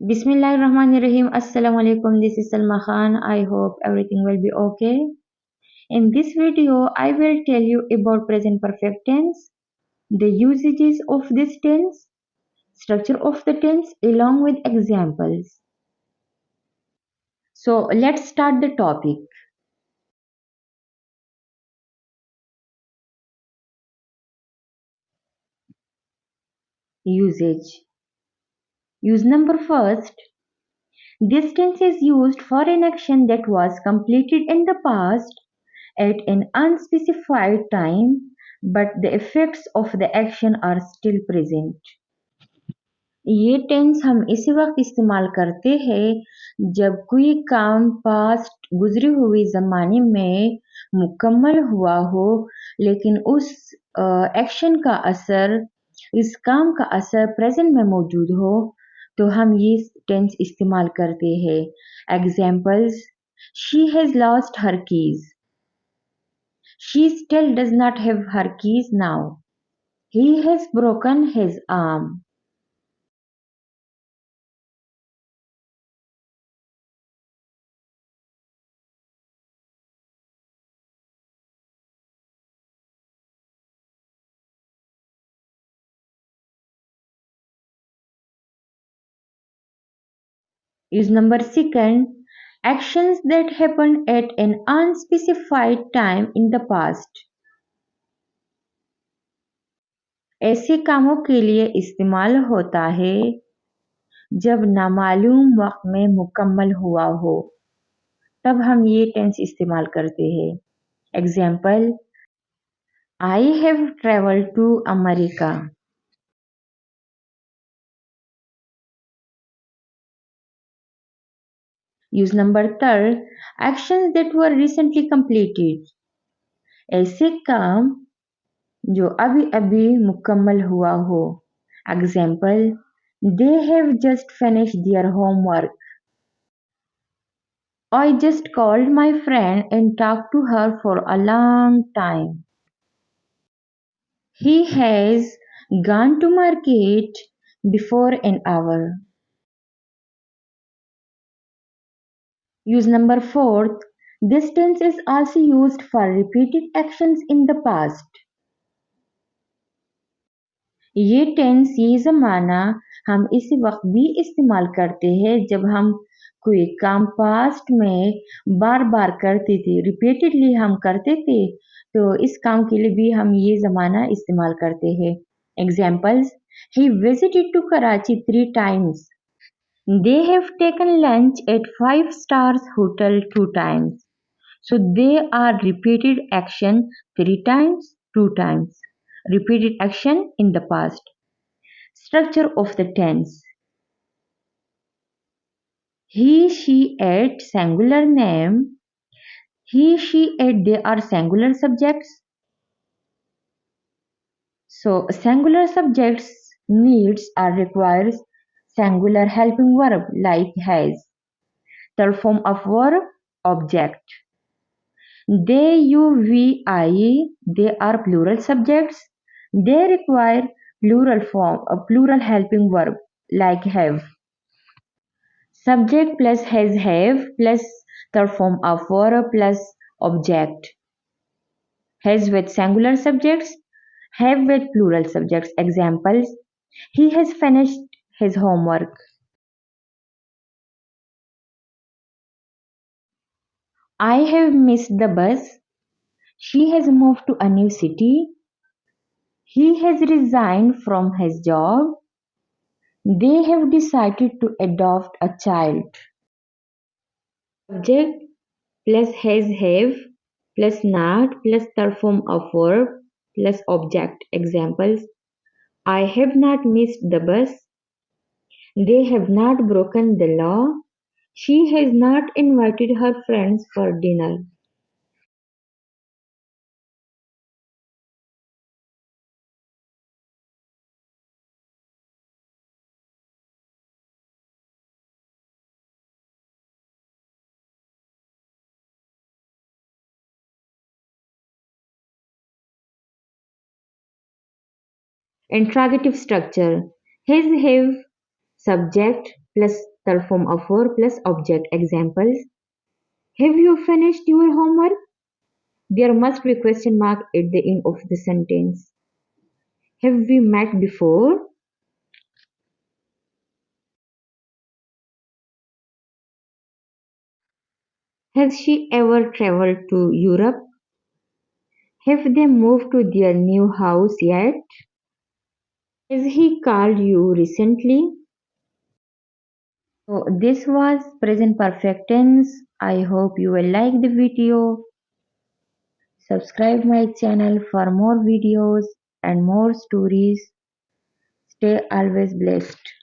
Bismillahirrahmanirrahim. Assalamu alaikum. This is Salma Khan. I hope everything will be okay. In this video, I will tell you about present perfect tense, the usages of this tense, structure of the tense along with examples. So let's start the topic. Usage. Use number first. This tense is used for an action that was completed in the past at an unspecified time, but the effects of the action are still present. ये tense हम इसी वक्त इस्तेमाल करते हैं जब कोई काम पास्ट गुजरे हुए ज़माने में मुकम्मल हुआ हो, लेकिन उस एक्शन का असर, इस काम का असर प्रेजेंट में मौजूद हो, तो हम ये टेंस इस्तेमाल करते हैं। Examples: she has lost her keys, she still does not have her keys now, he has broken his arm. Use number second, actions that happened at an unspecified time in the past. ऐसे कामों के लिए इस्तेमाल होता है जब नामालूम वक्त में मुकम्मल हुआ हो, तब हम ये टेंस इस्तेमाल करते हैं। Example: I have travelled to America. Use number third, actions that were recently completed. ऐसे काम जो अभी-अभी मुकम्मल हुआ हो। Example: They have just finished their homework. I just called my friend and talked to her for a long time. He has gone to market before an hour. Use number fourth. This tense is also used for repeated actions in the past. ये tense, ये ज़माना हम इसी वक्त भी इस्तेमाल करते हैं जब हम कोई काम पास्ट में बार बार करते थे, रिपीटेडली हम करते थे, तो इस काम के लिए भी हम ये ज़माना इस्तेमाल करते हैं। Examples: he visited to Karachi 3 times. They have taken lunch at 5 stars hotel 2 times. So they are repeated action 3 times, 2 times. Repeated action in the past. Structure of the tense. He, she, it, singular name. He, she, it, they are singular subjects. So singular subjects needs or requires singular helping verb like has. Third form of verb, object. They, you, we, I, they are plural subjects. They require plural form, a plural helping verb like have. Subject plus has have plus third form of verb plus object. Has with singular subjects, have with plural subjects. Examples: he has finished his homework. I have missed the bus. She has moved to a new city. He has resigned from his job. They have decided to adopt a child. Subject plus has have plus not plus third form of verb plus object. Examples: I have not missed the bus. They have not broken the law. She has not invited her friends for dinner. Interrogative structure. His, have, Subject plus the form of verb plus object. Examples. Have you finished your homework? There must be a question mark at the end of the sentence. Have we met before? Has she ever traveled to Europe? Have they moved to their new house yet? Has he called you recently? So this was present perfect tense. I hope you will like the video. Subscribe my channel for more videos and more stories. Stay always blessed.